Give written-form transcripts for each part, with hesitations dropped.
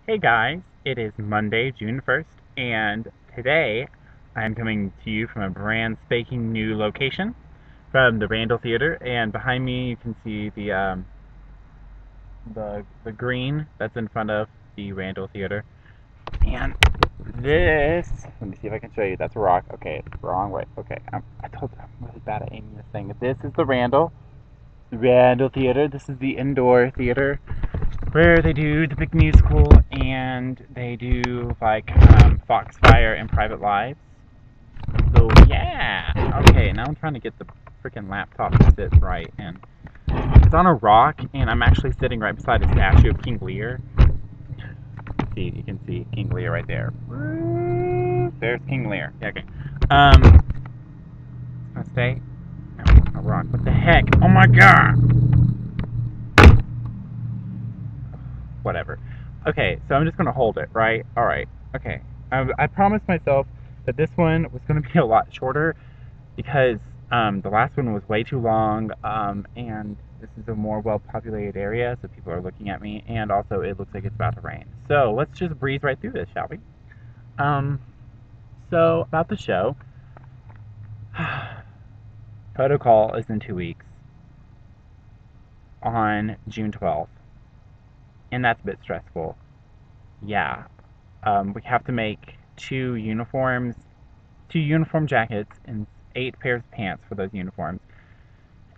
Hey guys, it is Monday, June 1st, and today I'm coming to you from a brand spanking new location from the Randall Theater, and behind me you can see the green that's in front of the Randall Theater. And this, let me see if I can show you. That's a rock. Okay, it's the wrong way. Okay, I told you I'm really bad at aiming this thing. This is the Randall Theater. This is the indoor theater where they do the big musical and they do like Foxfire and Private Lives. So yeah. Okay, now I'm trying to get the freaking laptop to sit right, and it's on a rock, and I'm actually sitting right beside a statue of King Lear. See, you can see King Lear right there. There's King Lear. Yeah, okay. Let's stay. No, a rock. What the heck? Oh my god! Whatever. Okay, so I'm just gonna hold it, right? Alright, okay. I promised myself that this one was gonna be a lot shorter because the last one was way too long, and this is a more well-populated area, so people are looking at me, and also it looks like it's about to rain. So let's just breeze right through this, shall we? Um, so about the show, Protocol is in 2 weeks on June 12th, and that's a bit stressful. Yeah, we have to make two uniform jackets, and 8 pairs of pants for those uniforms.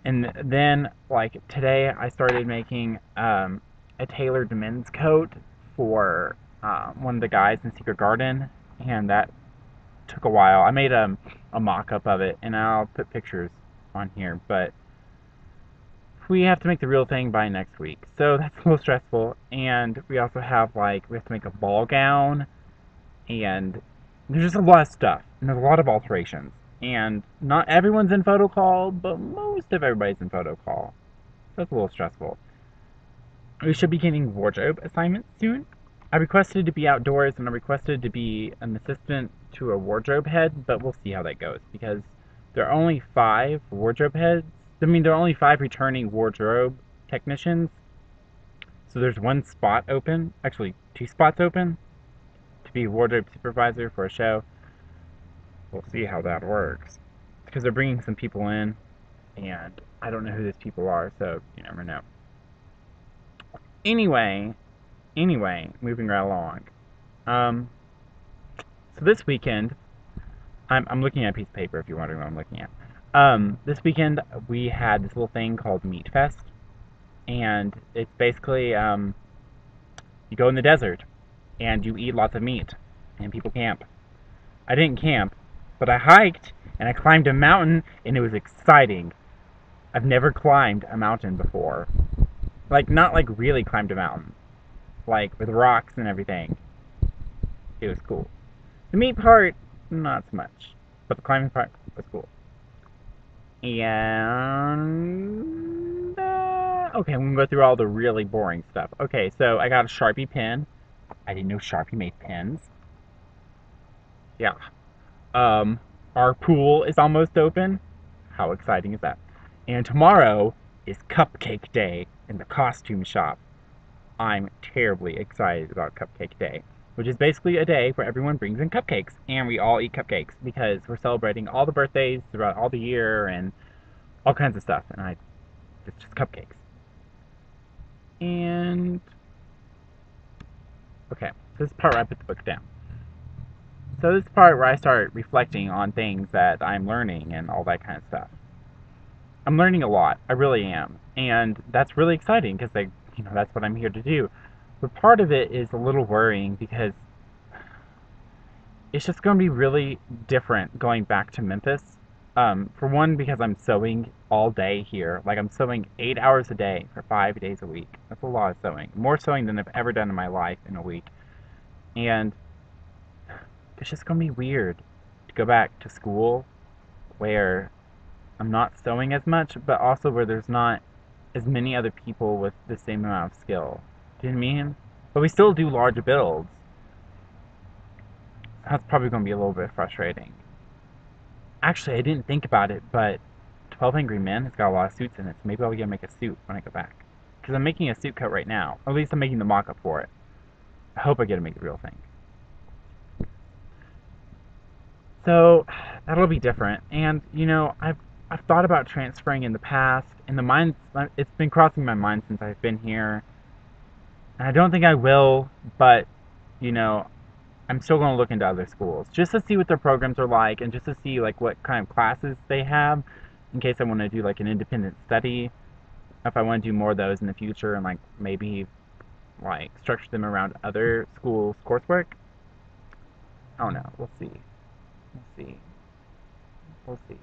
And then, like today, I started making a tailored men's coat for one of the guys in Secret Garden, and that took a while. I made a mock-up of it, and I'll put pictures on here, but we have to make the real thing by next week. So that's a little stressful, and we also have, like, we have to make a ball gown, and there's just a lot of stuff, and there's a lot of alterations. And not everyone's in photo call, but most of everybody's in photo call. So that's a little stressful. We should be getting wardrobe assignments soon. I requested to be outdoors, and I requested to be an assistant to a wardrobe head, but we'll see how that goes because there are only 5 wardrobe heads. I mean, there are only 5 returning wardrobe technicians. So there's 1 spot open, actually 2 spots open, to be wardrobe supervisor for a show. We'll see how that works because they're bringing some people in, and I don't know who these people are, so you never know. Anyway, moving right along. Um, so this weekend, I'm looking at a piece of paper if you're wondering what I'm looking at. This weekend we had this little thing called Meat Fest, and it's basically you go in the desert and you eat lots of meat, and people camp. I didn't camp, but I hiked and I climbed a mountain, and it was exciting. I've never climbed a mountain before. Like, not like really climbed a mountain. Like, with rocks and everything. It was cool. The meat part, not so much. But the climbing part was cool. And... okay, I'm gonna go through all the really boring stuff. Okay, so I got a Sharpie pen. I didn't know Sharpie made pens. Yeah. Um, our pool is almost open. How exciting is that? And tomorrow is Cupcake Day in the costume shop. I'm terribly excited about Cupcake Day, which is basically a day where everyone brings in cupcakes and we all eat cupcakes because we're celebrating all the birthdays throughout all the year and all kinds of stuff. And it's just cupcakes. And okay, this is the part where I put the book down. So this is the part where I start reflecting on things that I'm learning and all that kind of stuff. I'm learning a lot. I really am, and that's really exciting because that's what I'm here to do. But part of it is a little worrying because it's just going to be really different going back to Memphis. For one, because I'm sewing all day here. Like, I'm sewing 8 hours a day for 5 days a week. That's a lot of sewing. More sewing than I've ever done in my life in a week. And it's just going to be weird to go back to school where I'm not sewing as much, but also where there's not as many other people with the same amount of skill. Do you know what I mean? But we still do large builds. That's probably going to be a little bit frustrating. Actually, I didn't think about it, but 12 Angry Men has got a lot of suits in it, so maybe I'll get to make a suit when I go back. Because I'm making a suit coat right now. Or at least I'm making the mock-up for it. I hope I get to make it a real thing. So that'll be different. And I've thought about transferring in the past, and it's been crossing my mind since I've been here. And I don't think I will, but you know, I'm still going to look into other schools just to see what their programs are like, and just to see like what kind of classes they have, in case I want to do like an independent study. If I want to do more of those in the future, and like maybe like structure them around other schools' coursework. I don't know. We'll see. We'll see. We'll see.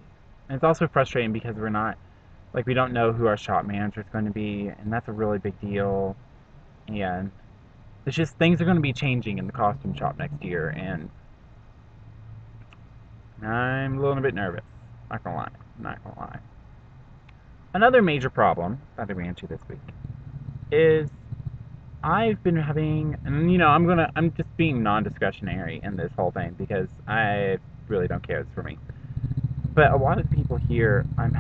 And it's also frustrating because we don't know who our shop manager is going to be, and that's a really big deal. And it's just things are going to be changing in the costume shop next year, and I'm a little bit nervous. Not gonna lie. Not gonna lie. Another major problem that I ran into this week is I've been having, and I'm just being non-discretionary in this whole thing because I really don't care. It's for me. But a lot of people here, I'm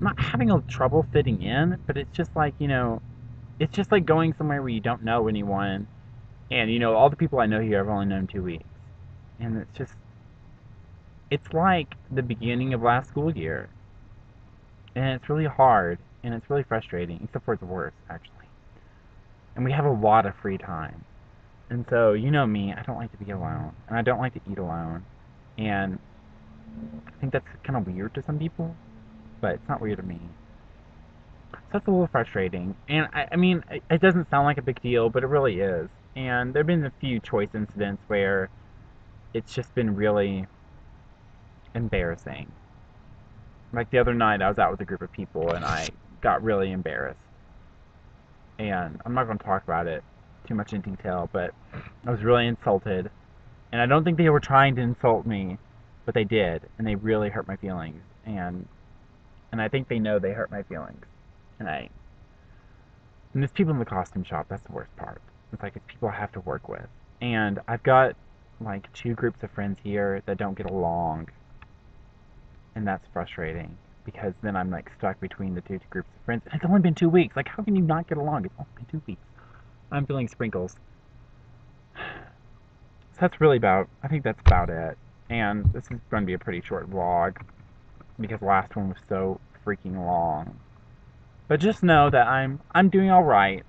not having a trouble fitting in, but it's just like, it's just like going somewhere where you don't know anyone, and all the people I know here I've only known 2 weeks, and it's like the beginning of last school year, and it's really hard, and it's really frustrating, except for it's worse, actually. And we have a lot of free time. And so, me, I don't like to be alone, and I don't like to eat alone. And I think that's kind of weird to some people, but it's not weird to me. So that's a little frustrating. And I mean, it doesn't sound like a big deal, but it really is. And there have been a few choice incidents where it's just been really embarrassing. Like the other night, I was out with a group of people, and I got really embarrassed. And I'm not going to talk about it too much in detail, but I was really insulted. And I don't think they were trying to insult me, but they did, and they really hurt my feelings. And I think they know they hurt my feelings. And there's people in the costume shop. That's the worst part. It's people I have to work with, and I've got like two groups of friends here that don't get along, and that's frustrating because then I'm like stuck between the two groups of friends. And it's only been 2 weeks. Like, how can you not get along? It's only been 2 weeks. I'm feeling sprinkles. So I think that's about it. And this is going to be a pretty short vlog because the last one was so freaking long. But just know that I'm doing all right,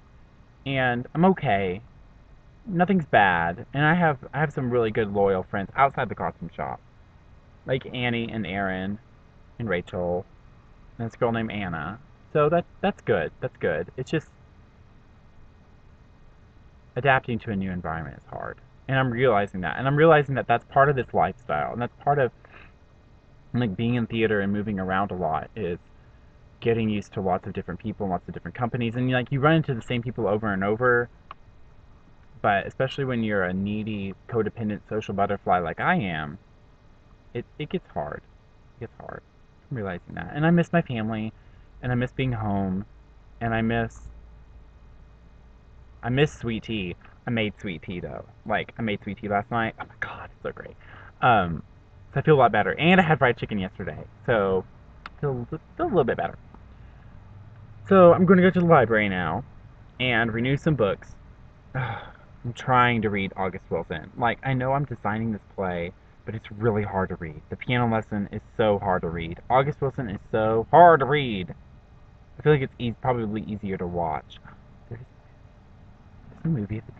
and I'm okay. Nothing's bad, and I have some really good loyal friends outside the costume shop, like Annie and Aaron and Rachel and this girl named Anna. So that's good. That's good. It's just adapting to a new environment is hard, and I'm realizing that, that's part of this lifestyle, and that's part of like being in theater and moving around a lot is getting used to lots of different people, lots of different companies, and like you run into the same people over and over. But especially when you're a needy, codependent social butterfly like I am, it gets hard. It gets hard. I'm realizing that. And I miss my family, and I miss being home, and I miss sweet tea. I made sweet tea though. Like, I made sweet tea last night. Oh my god, it's so great. So I feel a lot better. And I had fried chicken yesterday. So I feel a little bit better. So I'm going to go to the library now and renew some books. I'm trying to read August Wilson. Like, I know I'm designing this play, but it's really hard to read. The piano lesson is so hard to read. August Wilson is so hard to read. I feel like it's probably easier to watch. There's a movie at the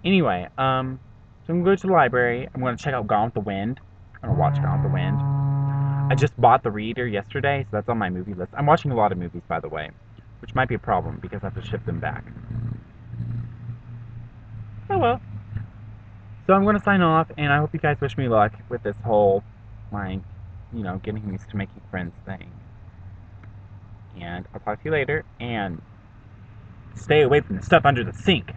Anyway, so I'm going to go to the library. I'm going to check out Gone with the Wind. I'm going to watch Gone with the Wind. I just bought the reader yesterday, so that's on my movie list. I'm watching a lot of movies, by the way, which might be a problem because I have to ship them back. Oh well. So I'm going to sign off, and I hope you guys wish me luck with this whole, like, getting used to making friends thing. And I'll talk to you later, and stay away from the stuff under the sink.